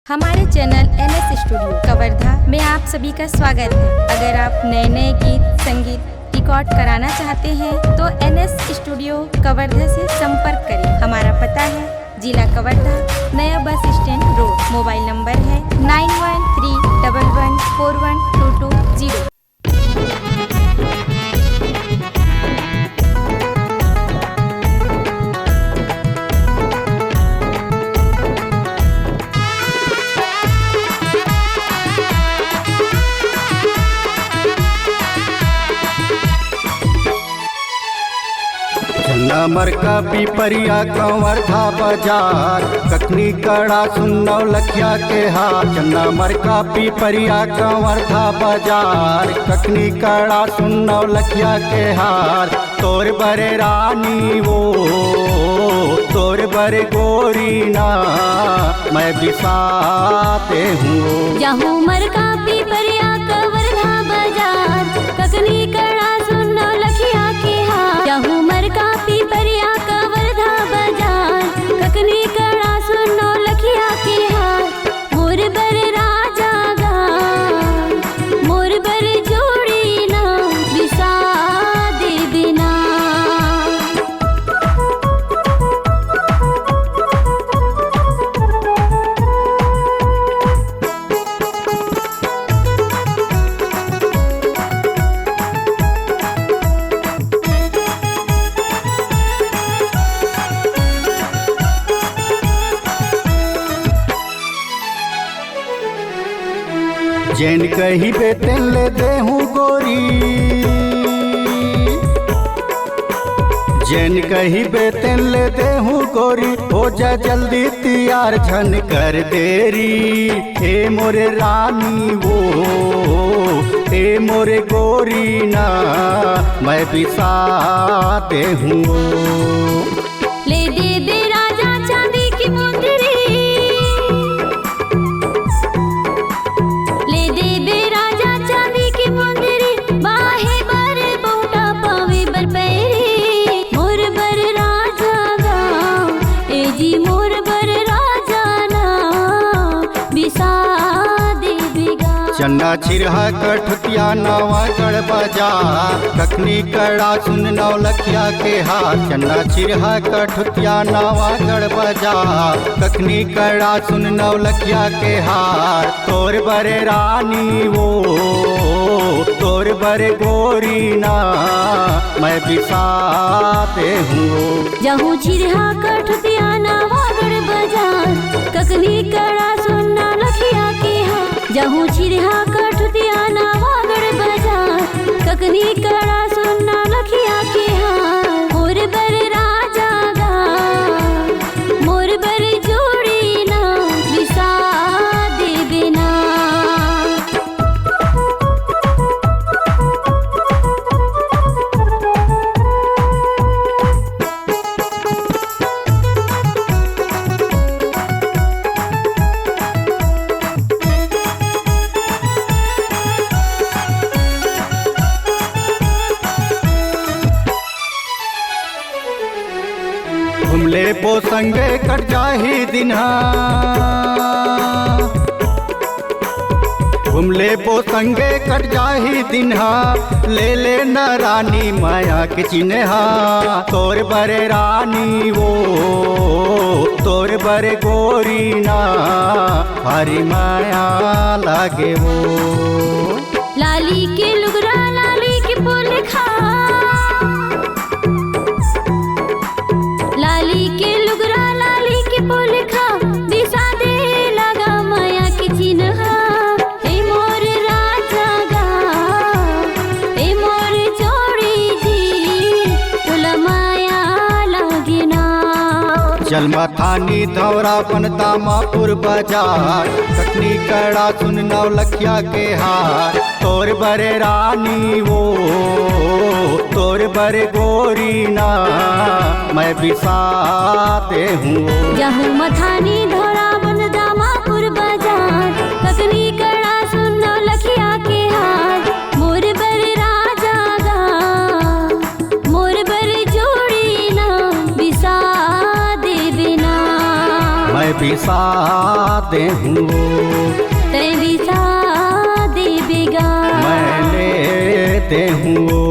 हमारे channel NS studio Kawardha में आप सभी का स्वागत है। अगर आप नए नए गीत संगीत रिकॉर्ड कराना चाहते हैं तो NS स्टूडियो कवर्धा से संपर्क करें। हमारा पता है जिला कवर्धा, नया bus stand road. Mobile number है 9131141220। नमर का पिपरिया कंवरधा बाजार, कखनी कड़ा सुन्नौ लखिया के हाथ। नमर का पिपरिया कंवरधा बाजार, कखनी कड़ा सुन्नौ लखिया के हाथ। तोर बरे रानी वो तोर बरे गोरी ना, मैं बिसाते हूँ। जाहू मर का पिपरिया कंवरधा बाजार, कखनी कड़ा सुन्नौ लखिया के हाथ। जाहू मर का पिपरिया कंवरधा बाजार, कखनी कड़ा सुन्नौ लखिया के हाथ। मोर बर राजा गा, मोर बर जोड़ी ना, बिसा दे बिना। जैन कही बेतन ले देहूँ गोरी, जैन कही बेतन ले देहूँ गोरी। हो जा जल्दी तैयार झन कर देरी। ए मोरे रानी वो ए मोरे गोरी ना, मैं बिसाते हूँ। ले दे बे राजा चांदी की मुंदरी, ले दे बे राजा चांदी की मुंदरी। बाहे बर बूटा पावे बर पैरी, मोर बर राजा गाँव, ए जी मोर बर राजा ना, बिसा दे बेगा। चन्ना छिरहा कठुतिया नवा गढ़ बाजार, कखनी कड़ा सुन नौ लखिया के हाथ। चन्ना छिरहा कठुतिया नवा गढ़ बाजार, कखनी कड़ा सुन नौ लखिया के हाथ। तोर बरे रानी वो तोर बरे गोरी ना, मैं बिसाते हूँ। जाहू छिरहा कठुतिया नवागढ़ बाजार, कखनी कड़ा सुन्ना लखिया के हाथ। जाहू छिरहा कठुतिया नवागढ़ बाजार, कखनी कड़ा सुन्ना लखिया के हाथ। मोर बर राजा गा, मोर बर जोड़ी ना, बिसा दे बिना। घुमले पो संगे कट जाही दिनहा, घुमले पो संगे कट जाही दिनहा। ले ले न रानी माया के चिन्हा। तोर बरे रानी वो तोर बरे गोरी ना, भारी माया लागे वो। लाली के लुगरा लाली के फूल खा, लाली के लुगरा लाली के फूल खा। बिसा दे लगा माया की चिन्हा। हे मोर राजा गा, हे मोर जोड़ी जी, तुला माया लागे ना। जलमा थानी धौरा बनता मापुर बाजार, कखनी कड़ा सुन नौ लखिया के हार। तोर बरे रानी वो तोर बरे गोरी ना, मैं बिसाते हूँ। जाहू मथानी धौरा बन दामापुर बाजार, कखनी कड़ा सुन्नौ लखिया के हाथ। मोर बर राजा गा, मोर बर जोड़ी ना, बिसा दे बिना। मैं बिसा दे हूँ तै बिसा दे बेगा मैं ले दे हूँ